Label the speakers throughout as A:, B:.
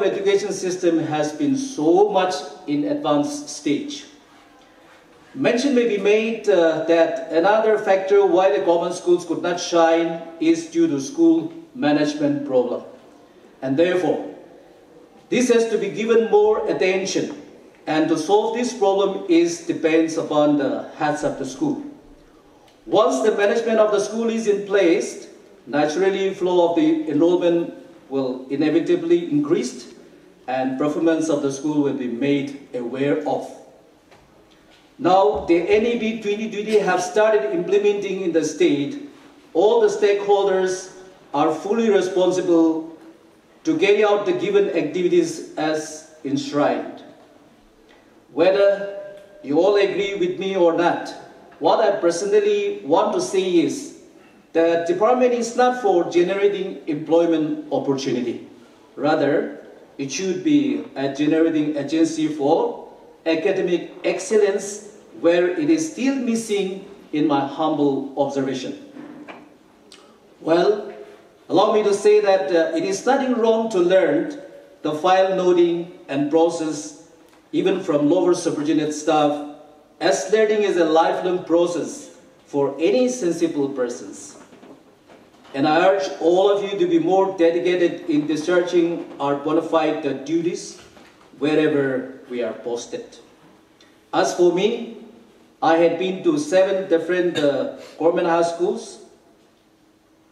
A: of education system has been so much in advanced stage. Mention may be made that another factor why the government schools could not shine is due to school management problem. And therefore, this has to be given more attention. And to solve this problem depends upon the heads of the school. Once the management of the school is in place, naturally flow of the enrollment will inevitably increase and performance of the school will be made aware of. Now, the NEP 2020 have started implementing in the state. All the stakeholders are fully responsible to carry out the given activities as enshrined. Whether you all agree with me or not, what I personally want to say is the department is not for generating employment opportunity. Rather, it should be a generating agency for academic excellence, where it is still missing in my humble observation. Well, allow me to say that it is nothing wrong to learn the file noting and process even from lower subordinate staff, as learning is a lifelong process for any sensible persons. And I urge all of you to be more dedicated in discharging our bona fide duties wherever we are posted. As for me, I had been to 7 different government high schools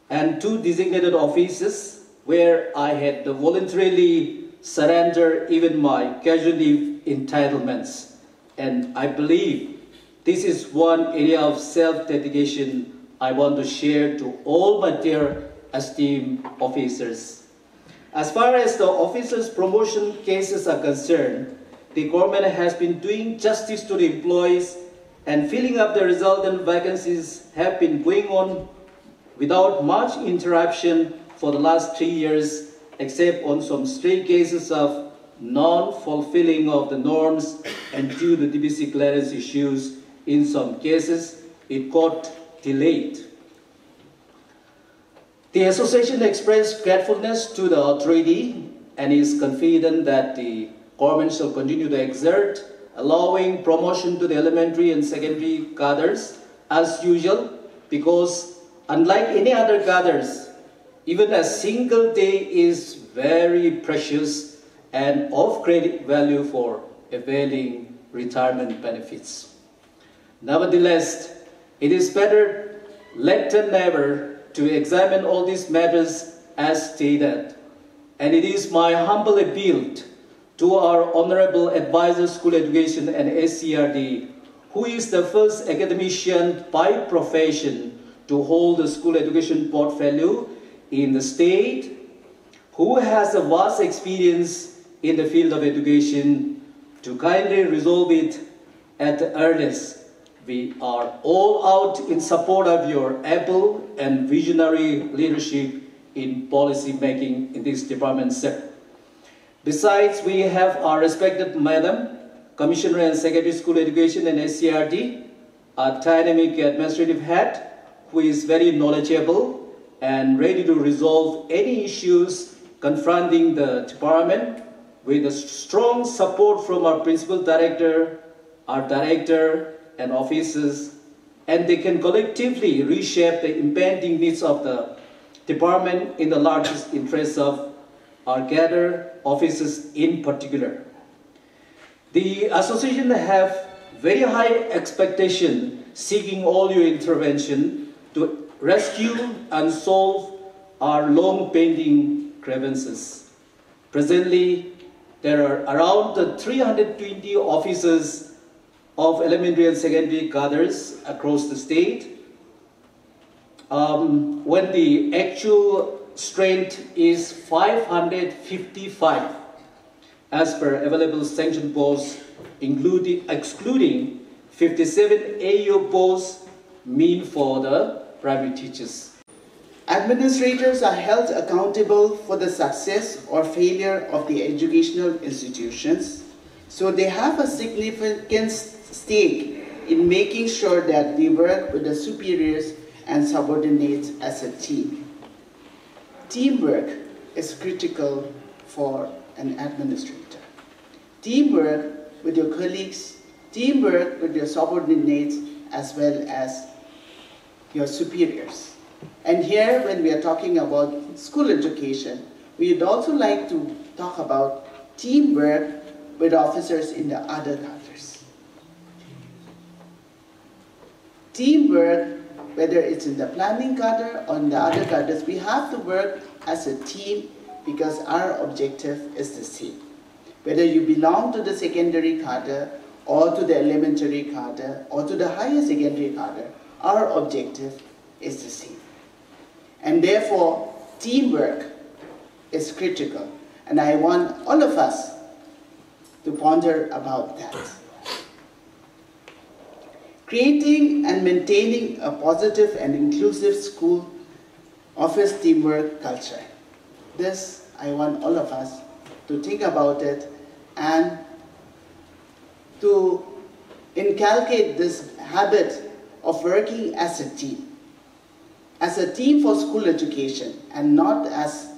A: and 2 designated offices where I had voluntarily surrendered even my casual leave entitlements. And I believe this is one area of self-dedication I want to share to all my dear esteemed officers. As far as the officers' promotion cases are concerned, the government has been doing justice to the employees, and filling up the resultant vacancies have been going on without much interruption for the last 3 years, except on some stray cases of non-fulfilling of the norms and due to DBC clearance issues. In some cases, it got delayed. The association expressed gratefulness to the authority and is confident that the government shall continue to exert, allowing promotion to the elementary and secondary cadres as usual, because unlike any other cadres, even a single day is very precious and of great value for availing retirement benefits. Nevertheless, it is better late than never to examine all these matters as stated, and it is my humble appeal to our Honorable Advisor School Education and SCRD, who is the first academician by profession to hold the school education portfolio in the state, who has a vast experience in the field of education, to kindly resolve it at the earliest. We are all out in support of your able and visionary leadership in policy making in this department sector. Besides, we have our respected Madam, Commissioner and Secretary School Education and SCRD, a dynamic administrative head who is very knowledgeable and ready to resolve any issues confronting the department, with a strong support from our Principal Director, our Director and officers, and they can collectively reshape the impending needs of the department in the largest interest of our cadre officers in particular. The association have very high expectation, seeking all your intervention to rescue and solve our long-pending grievances. Presently, there are around 320 officers of elementary and secondary cadres across the state, when the actual strength is 555 as per available sanction posts, excluding 57 AEO posts mean for the primary teachers.
B: Administrators are held accountable for the success or failure of the educational institutions, so they have a significant stake in making sure that they work with the superiors and subordinates as a team. Teamwork is critical for an administrator. Teamwork with your colleagues, teamwork with your subordinates, as well as your superiors. And here, when we are talking about school education, we would also like to talk about teamwork with officers in the other cadres. Teamwork, whether it's in the planning cadre or in the other cadres, we have to work as a team because our objective is the same. Whether you belong to the secondary cadre or to the elementary cadre or to the higher secondary cadre, our objective is the same. And therefore, teamwork is critical. And I want all of us to ponder about that. Creating and maintaining a positive and inclusive school office teamwork culture. This, I want all of us to think about it and to inculcate this habit of working as a team for school education and not as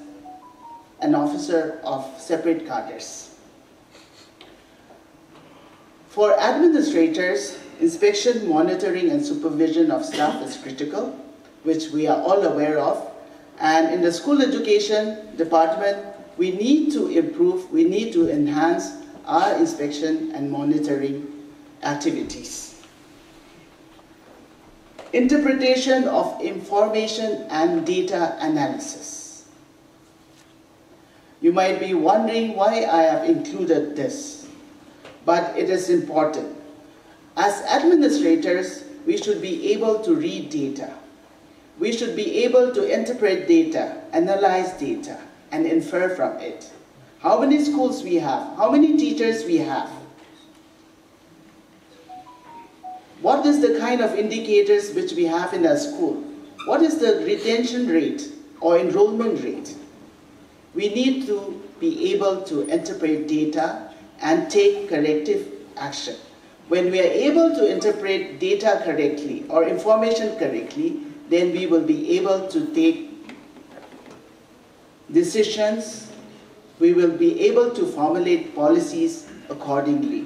B: an officer of separate cadres. For administrators, inspection, monitoring, and supervision of staff is critical, which we are all aware of. And in the school education department, we need to improve, we need to enhance our inspection and monitoring activities. Interpretation of information and data analysis. You might be wondering why I have included this, but it is important. As administrators, we should be able to read data. We should be able to interpret data, analyze data, and infer from it. How many schools we have? How many teachers we have? What is the kind of indicators which we have in our school? What is the retention rate or enrollment rate? We need to be able to interpret data and take corrective action. When we are able to interpret data correctly or information correctly, then we will be able to take decisions, we will be able to formulate policies accordingly.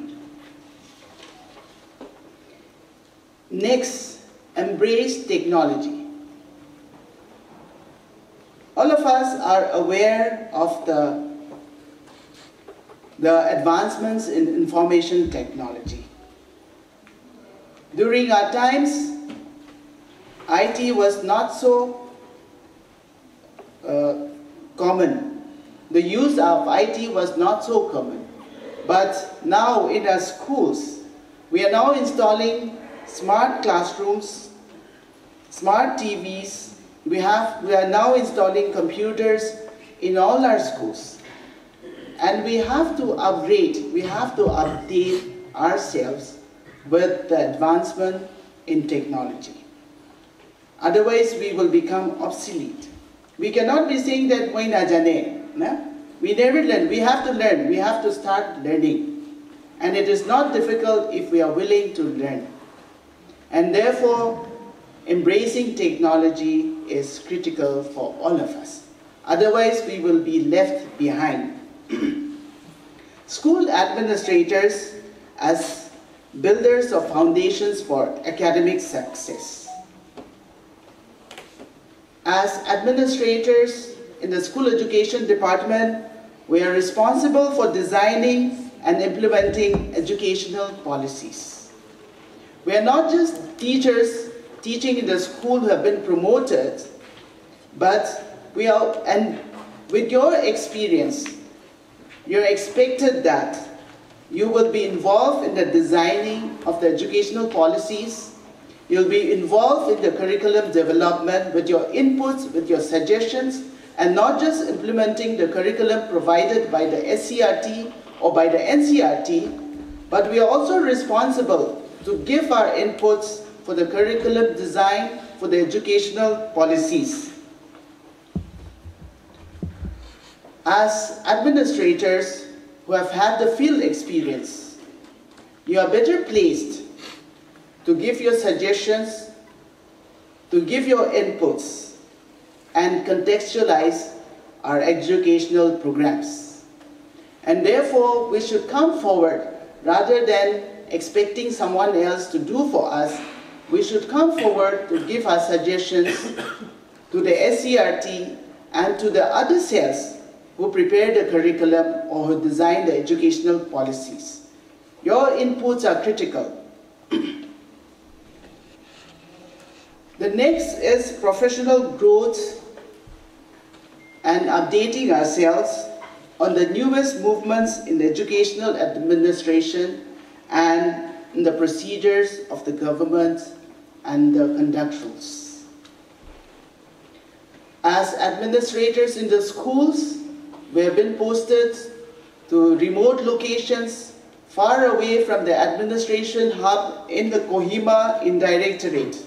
B: Next, embrace technology. All of us are aware of the advancements in information technology. During our times, IT was not so common. The use of IT was not so common. But now in our schools, we are now installing smart classrooms, smart TVs. We are now installing computers in all our schools. And we have to upgrade, we have to update ourselves with the advancement in technology. Otherwise, we will become obsolete. We cannot be saying that we na jane. We never learn. We have to learn. We have to start learning. And it is not difficult if we are willing to learn. And therefore, embracing technology is critical for all of us. Otherwise, we will be left behind. School administrators as builders of foundations for academic success. As administrators in the school education department, we are responsible for designing and implementing educational policies. We are not just teachers teaching in the school who have been promoted, but we are, and with your experience, you're expected that you will be involved in the designing of the educational policies. You'll be involved in the curriculum development with your inputs, with your suggestions, and not just implementing the curriculum provided by the SCRT or by the NCRT, but we are also responsible to give our inputs for the curriculum design for the educational policies. As administrators who have had the field experience, you are better placed to give your suggestions, to give your inputs, and contextualize our educational programs. And therefore, we should come forward rather than expecting someone else to do for us. We should come forward to give our suggestions to the SCRT and to the other cells who prepare the curriculum or who design the educational policies. Your inputs are critical. The next is professional growth and updating ourselves on the newest movements in educational administration and in the procedures of the government and the conduct rules. As administrators in the schools, we have been posted to remote locations far away from the administration hub in the Kohima Indirectorate.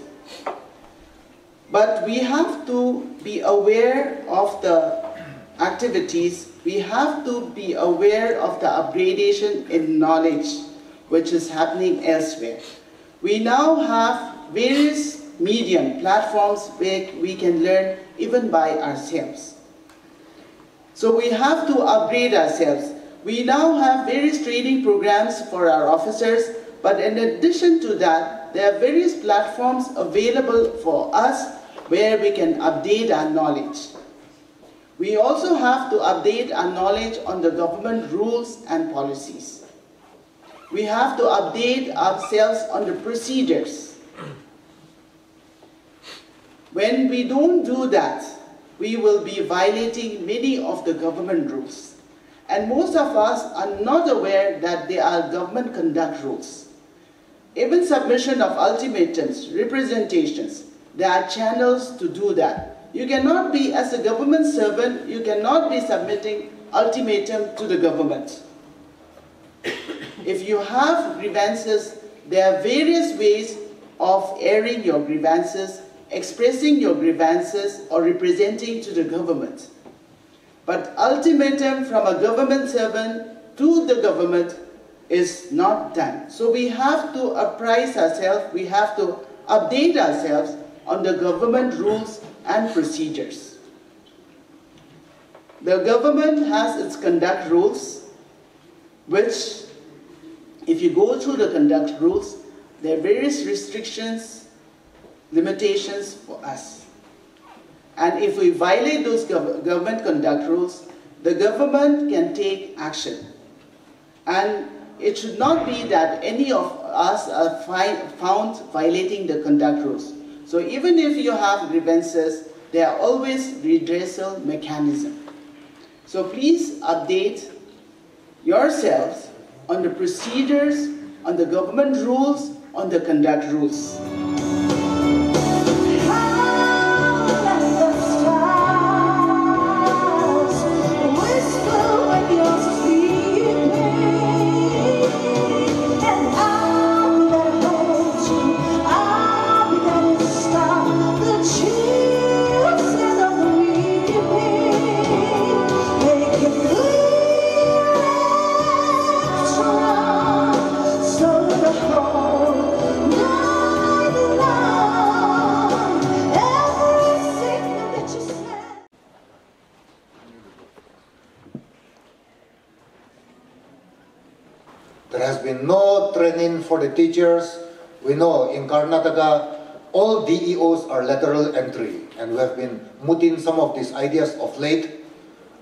B: But we have to be aware of the activities, we have to be aware of the upgradation in knowledge which is happening elsewhere. We now have various medium platforms where we can learn even by ourselves. So we have to upgrade ourselves. We now have various training programs for our officers, but in addition to that, there are various platforms available for us where we can update our knowledge. We also have to update our knowledge on the government rules and policies. We have to update ourselves on the procedures. When we don't do that, we will be violating many of the government rules. And most of us are not aware that they are government conduct rules. Even submission of ultimatums, representations, there are channels to do that. You cannot be, as a government servant, you cannot be submitting ultimatum to the government. If you have grievances, there are various ways of airing your grievances, expressing your grievances, or representing to the government. But ultimatum from a government servant to the government is not done. So we have to apprise ourselves, we have to update ourselves on the government rules and procedures. The government has its conduct rules, which, if you go through the conduct rules, there are various restrictions, limitations for us. And if we violate those government conduct rules, the government can take action. And it should not be that any of us are found violating the conduct rules. So even if you have grievances, there are always redressal mechanisms. So please update yourselves on the procedures, on the government rules, on the conduct rules.
C: There has been no training for the teachers. We know in Karnataka, all DEOs are lateral entry, and we have been mooting some of these ideas of late.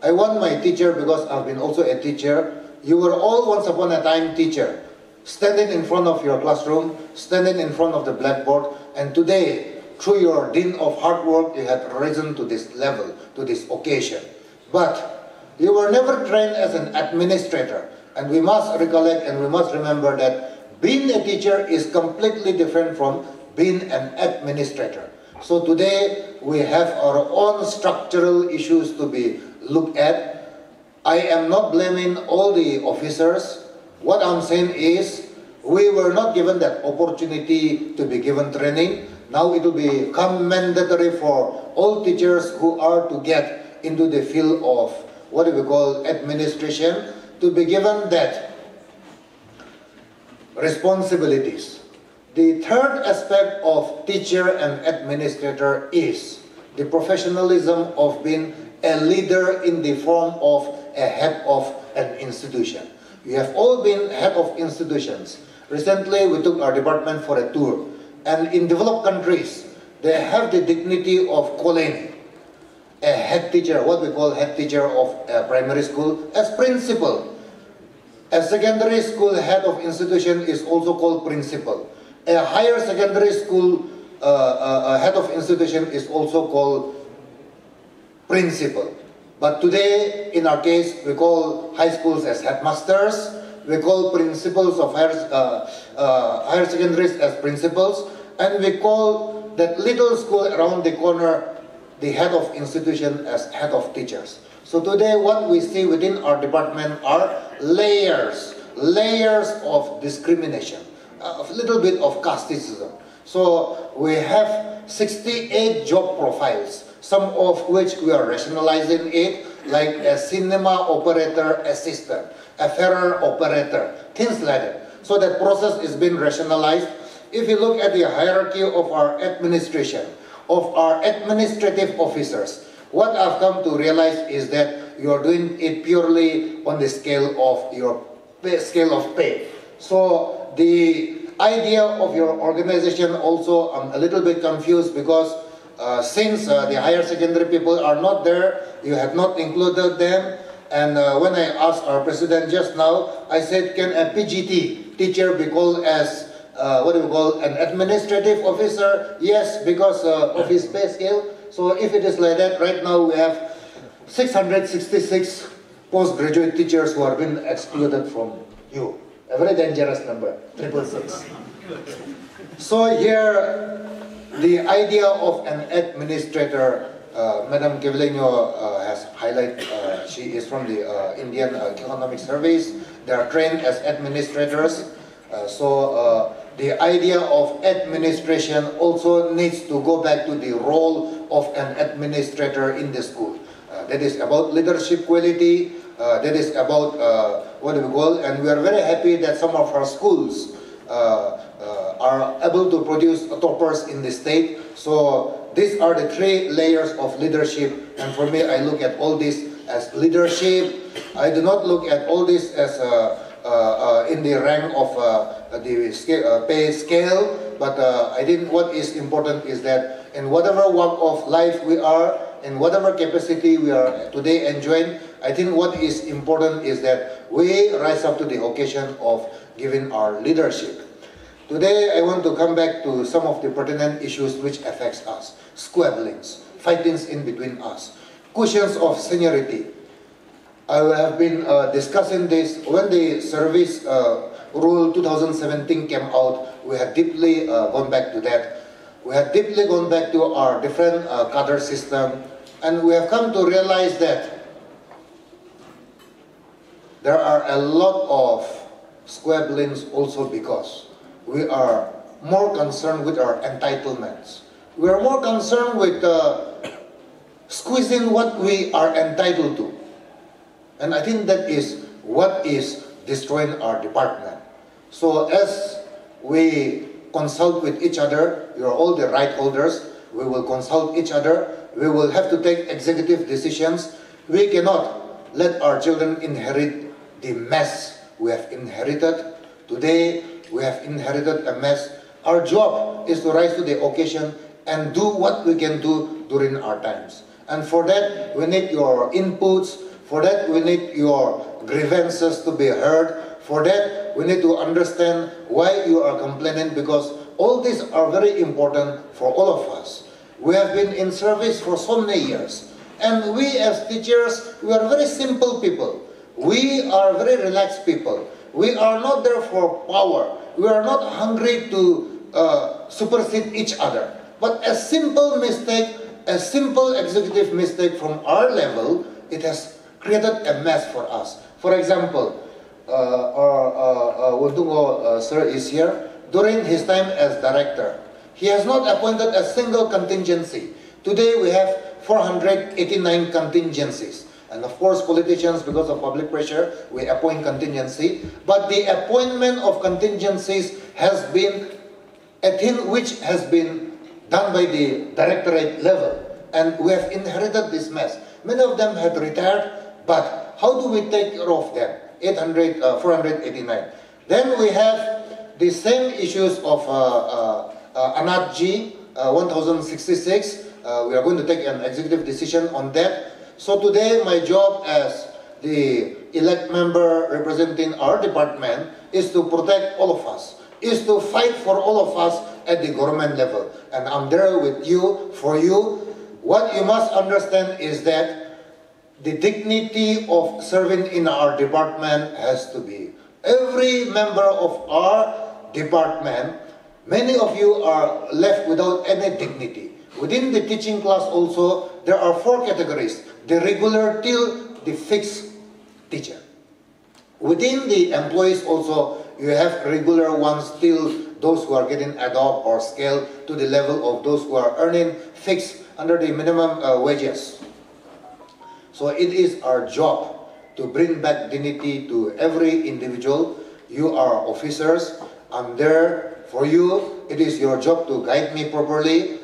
C: I want my teacher, because I've been also a teacher. You were all once upon a time teacher, standing in front of your classroom, standing in front of the blackboard, and today, through your din of hard work, you have risen to this level, to this occasion. But you were never trained as an administrator. And we must recollect and we must remember that being a teacher is completely different from being an administrator. So today we have our own structural issues to be looked at. I am not blaming all the officers. What I'm saying is we were not given that opportunity to be given training. Now it will become mandatory for all teachers who are to get into the field of what we call administration, to be given that responsibilities. The third aspect of teacher and administrator is the professionalism of being a leader in the form of a head of an institution. We have all been head of institutions. Recently, we took our department for a tour. And in developed countries, they have the dignity of calling a head teacher, what we call head teacher of a primary school, as principal. A secondary school head of institution is also called principal. A higher secondary school head of institution is also called principal. But today, in our case, we call high schools as headmasters. We call principals of higher secondaries as principals. And we call that little school around the corner the head of institution as head of teachers. So today what we see within our department are layers of discrimination, a little bit of casteism. So we have 68 job profiles, some of which we are rationalizing it, like a cinema operator assistant, a ferrer operator, things like that. So that process is being rationalized. If you look at the hierarchy of our administration, of our administrative officers, what I've come to realize is that you are doing it purely on the scale of your scale of pay. So the idea of your organization also, I'm a little bit confused because since the higher secondary people are not there, you have not included them. And when I asked our president just now, I said, can a PGT teacher be called as what do we call an administrative officer? Yes, because of his pay scale. So if it is like that, right now we have 666 postgraduate teachers who are being excluded from you. A very dangerous number, 666. So here, the idea of an administrator, Madam Kevlenyo has highlighted, she is from the Indian Economic Service. They are trained as administrators. The idea of administration also needs to go back to the role of an administrator in the school. That is about leadership quality, that is about what do we call, and we are very happy that some of our schools are able to produce toppers in the state. So these are the 3 layers of leadership, and for me, I look at all this as leadership. I do not look at all this as in the rank of the pay scale, but I think what is important is that in whatever walk of life we are, in whatever capacity we are today enjoying, I think what is important is that we rise up to the occasion of giving our leadership. Today I want to come back to some of the pertinent issues which affects us. Squabblings, fightings in between us, questions of seniority. I have been discussing this when the service rule 2017 came out. We have deeply gone back to that. We have deeply gone back to our different cadre system, and we have come to realize that there are a lot of squabblings also because we are more concerned with our entitlements. We are more concerned with squeezing what we are entitled to. And I think that is what is destroying our department. So as we consult with each other, you are all the right holders, we will consult each other, we will have to take executive decisions. We cannot let our children inherit the mess we have inherited. Today, we have inherited a mess. Our job is to rise to the occasion and do what we can do during our times. And for that, we need your inputs. For that, we need your grievances to be heard. For that, we need to understand why you are complaining, because all these are very important for all of us. We have been in service for so many years. And we as teachers, we are very simple people. We are very relaxed people. We are not there for power. We are not hungry to supersede each other. But a simple mistake, a simple executive mistake from our level, it has created a mess for us. For example, our Wundungo sir is here. During his time as director, he has not appointed a single contingency. Today we have 489 contingencies. And of course, politicians, because of public pressure, we appoint contingency. But the appointment of contingencies has been a thing which has been done by the directorate level. And we have inherited this mess. Many of them had retired, but how do we take care of them? 489. Then we have the same issues of ANAT-G 1066. We are going to take an executive decision on that. So today my job as the elect member representing our department is to protect all of us, is to fight for all of us at the government level. And I'm there with you, for you. What you must understand is that the dignity of serving in our department has to be. Every member of our department, many of you are left without any dignity. Within the teaching class also, there are 4 categories: the regular till the fixed teacher. Within the employees also, you have regular ones till those who are getting adopt or scale to the level of those who are earning fixed under the minimum wages. So it is our job to bring back dignity to every individual. You are officers. I'm there for you. It is your job to guide me properly.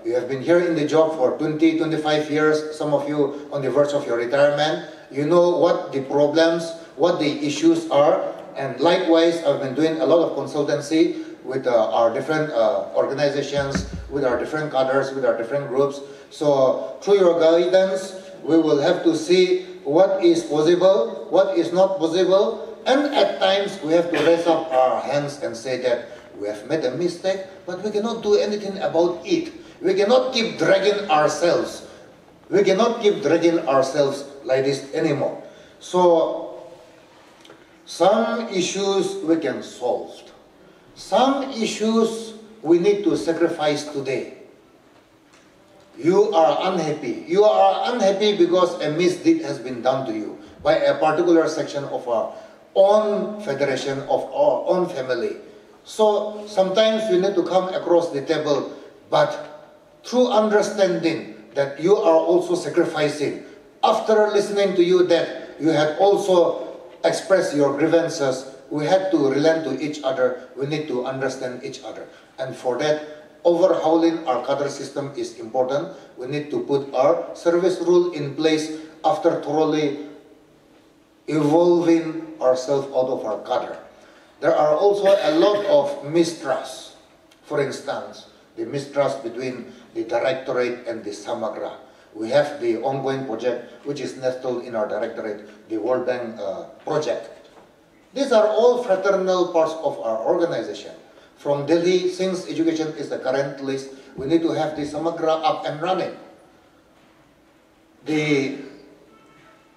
C: You have been here in the job for 20, 25 years. Some of you on the verge of your retirement. You know what the problems, what the issues are. And likewise, I've been doing a lot of consultancy with our different organizations, with our different cadres, with our different groups. So through your guidance, we will have to see what is possible, what is not possible, and at times we have to raise up our hands and say that we have made a mistake, but we cannot do anything about it. We cannot keep dragging ourselves. We cannot keep dragging ourselves like this anymore. So some issues we can solve. Some issues we need to sacrifice today. You are unhappy. You are unhappy because a misdeed has been done to you by a particular section of our own federation, of our own family. So sometimes you need to come across the table, but through understanding that you are also sacrificing, after listening to you that you had also expressed your grievances, we had to relent to each other. We need to understand each other. And for that, overhauling our cadre system is important. We need to put our service rule in place after thoroughly evolving ourselves out of our cadre. There are also a lot of mistrust. For instance, the mistrust between the directorate and the Samagra. We have the ongoing project which is nestled in our directorate, the World Bank project. These are all fraternal parts of our organization. From Delhi, since education is the current list, we need to have the Samagra up and running. The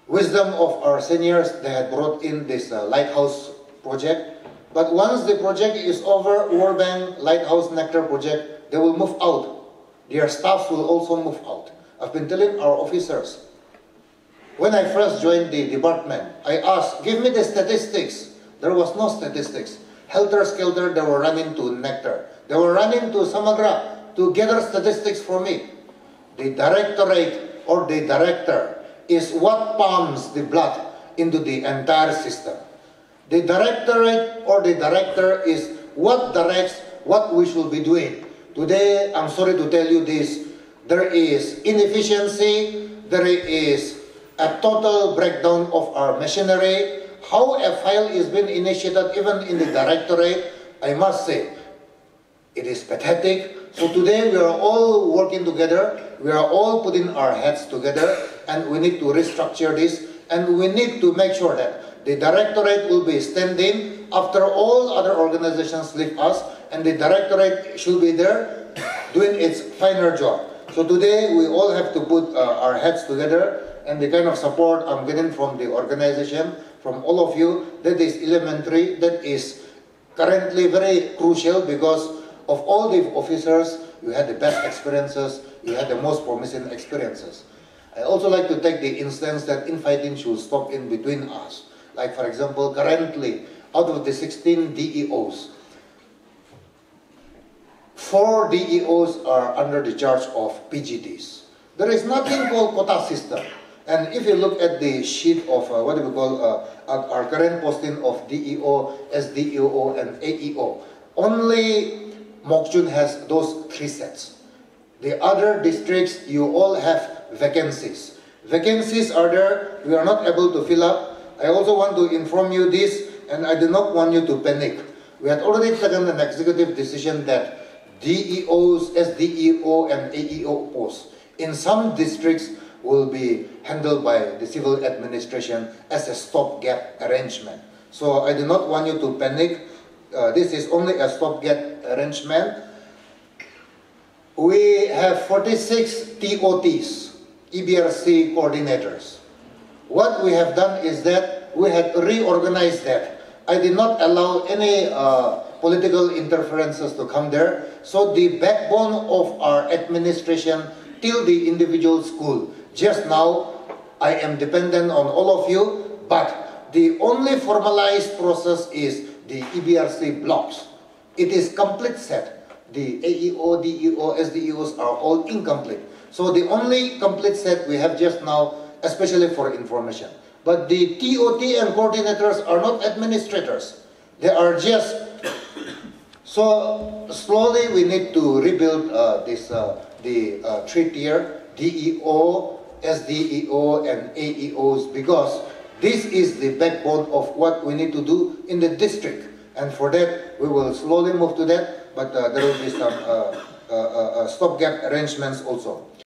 C: wisdom of our seniors, they had brought in this lighthouse project. But once the project is over, World Bank Lighthouse Nectar project, they will move out. Their staffs will also move out. I've been telling our officers, when I first joined the department, I asked, give me the statistics. There was no statistics. Helter-skelter, they were running to Nectar. They were running to Samagra to gather statistics for me. The directorate or the director is what pumps the blood into the entire system. The directorate or the director is what directs what we should be doing. Today, I'm sorry to tell you this, there is inefficiency, there is a total breakdown of our machinery. How a file is being initiated even in the directorate, I must say, it is pathetic. So today we are all working together, we are all putting our heads together, and we need to restructure this, and we need to make sure that the directorate will be standing after all other organizations leave us, and the directorate should be there doing its finer job. So today we all have to put our heads together, and the kind of support I'm getting from the organization, from all of you, that is elementary, that is currently very crucial, because of all the officers, you had the best experiences, you had the most promising experiences. I also like to take the instance that infighting should stop in between us. Like for example, currently, out of the 16 DEOs, 4 DEOs are under the charge of PGTs. There is nothing called quota system. And if you look at the sheet of what do we call our current posting of DEO, SDEO, and AEO, only Mokchun has those 3 sets. The other districts, you all have vacancies. Vacancies are there, we are not able to fill up. I also want to inform you this, and I do not want you to panic. We had already taken an executive decision that DEOs, SDEO, and AEO posts in some districts will be handled by the civil administration as a stopgap arrangement. So I do not want you to panic. This is only a stopgap arrangement. We have 46 TOTs, EBRC coordinators. What we have done is that we had reorganized that. I did not allow any political interferences to come there. So the backbone of our administration till the individual school. Just now, I am dependent on all of you, but the only formalized process is the EBRC blocks. It is complete set. The AEO, DEO, SDEOs are all incomplete. So the only complete set we have just now, especially for information. But the TOT and coordinators are not administrators. They are just... So slowly we need to rebuild the three-tier DEO, SDEO, and AEOs, because this is the backbone of what we need to do in the district. And for that, we will slowly move to that, but there will be some stopgap arrangements also.